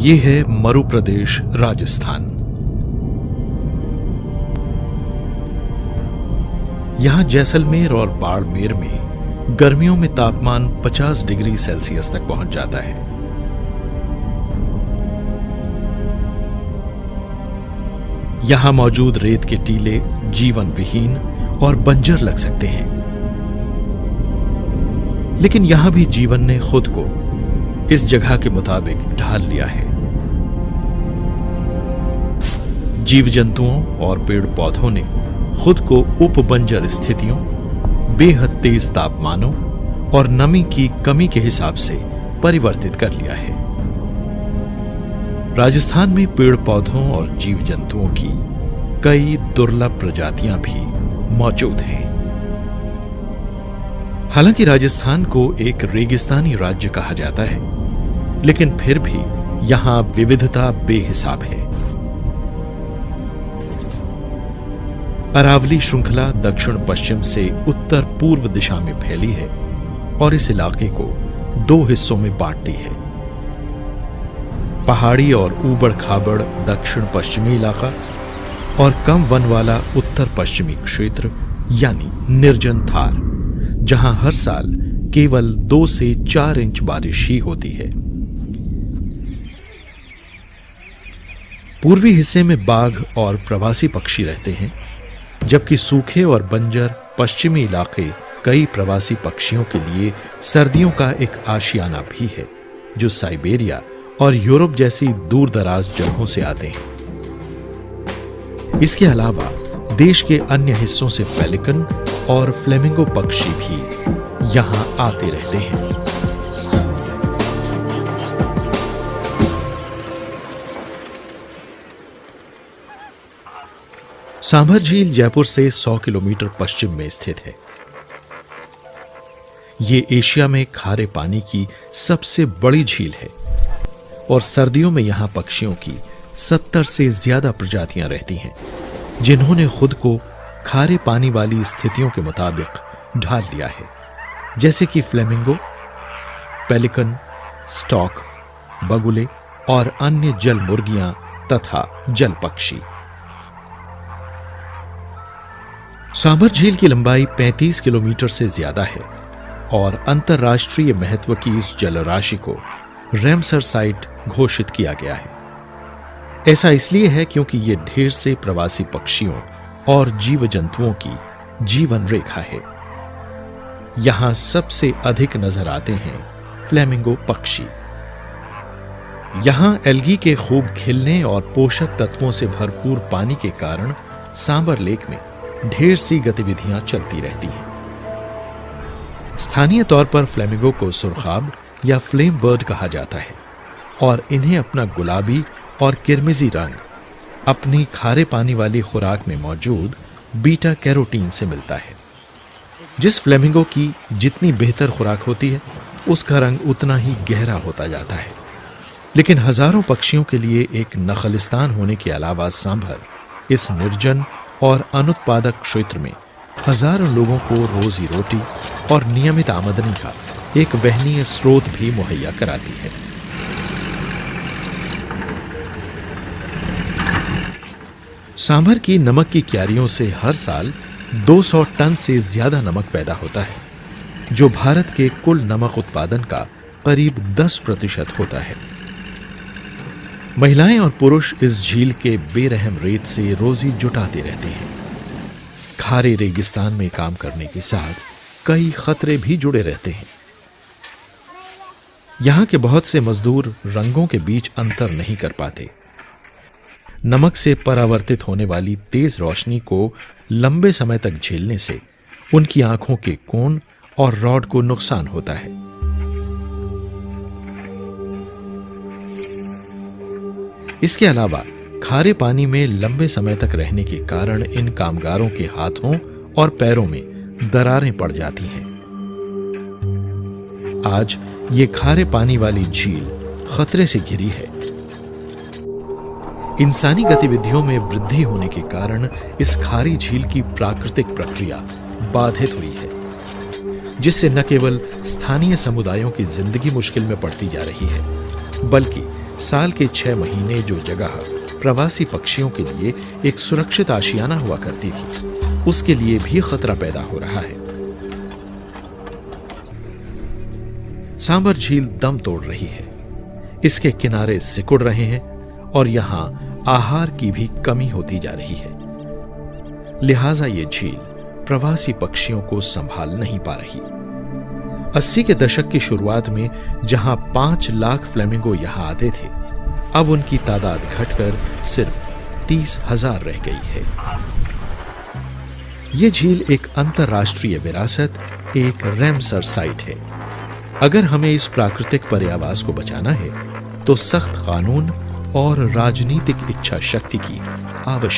ये है मरु प्रदेश राजस्थान। यहां जैसलमेर और बाड़मेर में गर्मियों में तापमान 50 डिग्री सेल्सियस तक पहुंच जाता है। यहां मौजूद रेत के टीले जीवन विहीन और बंजर लग सकते हैं, लेकिन यहां भी जीवन ने खुद को इस जगह के मुताबिक ढाल लिया है। जीव जंतुओं और पेड़ पौधों ने खुद को उपबंजर स्थितियों, बेहद तेज तापमानों और नमी की कमी के हिसाब से परिवर्तित कर लिया है। राजस्थान में पेड़ पौधों और जीव जंतुओं की कई दुर्लभ प्रजातियां भी मौजूद हैं। हालांकि राजस्थान को एक रेगिस्तानी राज्य कहा जाता है, लेकिन फिर भी यहां विविधता बेहिसाब है। अरावली श्रृंखला दक्षिण पश्चिम से उत्तर पूर्व दिशा में फैली है और इस इलाके को 2 हिस्सों में बांटती है। पहाड़ी और ऊबड़ खाबड़ दक्षिण पश्चिमी इलाका और कम वन वाला उत्तर पश्चिमी क्षेत्र यानी निर्जन थार, जहां हर साल केवल 2 से 4 इंच बारिश ही होती है। पूर्वी हिस्से में बाघ और प्रवासी पक्षी रहते हैं, जबकि सूखे और बंजर पश्चिमी इलाके कई प्रवासी पक्षियों के लिए सर्दियों का एक आशियाना भी है, जो साइबेरिया और यूरोप जैसी दूर दराज जगहों से आते हैं। इसके अलावा देश के अन्य हिस्सों से पेलिकन और फ्लेमिंगो पक्षी भी यहां आते रहते हैं। सांभर झील जयपुर से 100 किलोमीटर पश्चिम में स्थित है। ये एशिया में खारे पानी की सबसे बड़ी झील है और सर्दियों में यहां पक्षियों की 70 से ज्यादा प्रजातियां रहती हैं, जिन्होंने खुद को खारे पानी वाली स्थितियों के मुताबिक ढाल लिया है, जैसे कि फ्लेमिंगो, पेलिकन, स्टॉक, बगुले और अन्य जल मुर्गियां तथा जल पक्षी। सांभर झील की लंबाई 35 किलोमीटर से ज्यादा है और अंतर्राष्ट्रीय महत्व की इस जलराशि को रैमसर साइट घोषित किया गया है। ऐसा इसलिए है क्योंकि यह ढेर से प्रवासी पक्षियों और जीव जंतुओं की जीवन रेखा है। यहां सबसे अधिक नजर आते हैं फ्लेमिंगो पक्षी। यहां एल्गी के खूब खिलने और पोषक तत्वों से भरपूर पानी के कारण सांभर लेक में ढेर सी गतिविधियां चलती रहती हैं। स्थानीय तौर पर फ्लेमिंगो को सुरखाब या फ्लेम बर्ड कहा जाता है और इन्हें अपना गुलाबी और किरमिजी रंग अपनी खारे पानी वाली खुराक में मौजूद बीटा कैरोटीन से मिलता है। जिस फ्लेमिंगो की जितनी बेहतर खुराक होती है, उसका रंग उतना ही गहरा होता जाता है। लेकिन हजारों पक्षियों के लिए एक नखलिस्तान होने के अलावा सांभर इस निर्जन और अनुत्पादक क्षेत्र में हजारों लोगों को रोजी रोटी और नियमित आमदनी का एक वहनीय स्रोत भी मुहैया कराती है। सांभर की नमक की क्यारियों से हर साल 200 टन से ज्यादा नमक पैदा होता है, जो भारत के कुल नमक उत्पादन का करीब 10% होता है। महिलाएं और पुरुष इस झील के बेरहम रेत से रोजी जुटाते रहते हैं। खारे रेगिस्तान में काम करने के साथ कई खतरे भी जुड़े रहते हैं। यहां के बहुत से मजदूर रंगों के बीच अंतर नहीं कर पाते। नमक से परावर्तित होने वाली तेज रोशनी को लंबे समय तक झेलने से उनकी आंखों के कोण और रॉड को नुकसान होता है। इसके अलावा खारे पानी में लंबे समय तक रहने के कारण इन कामगारों के हाथों और पैरों में दरारें पड़ जाती हैं। आज ये खारे पानी वाली झील खतरे से घिरी है। इंसानी गतिविधियों में वृद्धि होने के कारण इस खारी झील की प्राकृतिक प्रक्रिया बाधित हुई है, जिससे न केवल स्थानीय समुदायों की जिंदगी मुश्किल में पड़ती जा रही है, बल्कि साल के 6 महीने जो जगह प्रवासी पक्षियों के लिए एक सुरक्षित आशियाना हुआ करती थी, उसके लिए भी खतरा पैदा हो रहा है। सांबर झील दम तोड़ रही है, इसके किनारे सिकुड़ रहे हैं और यहां आहार की भी कमी होती जा रही है। लिहाजा ये झील प्रवासी पक्षियों को संभाल नहीं पा रही। 80 के दशक की शुरुआत में जहां 5 लाख फ्लेमिंगो यहां आते थे, अब उनकी तादाद घटकर सिर्फ 30,000 रह गई है। यह झील एक अंतर्राष्ट्रीय विरासत, एक रैमसर साइट है। अगर हमें इस प्राकृतिक पर्यावास को बचाना है तो सख्त कानून और राजनीतिक इच्छा शक्ति की आवश्यकता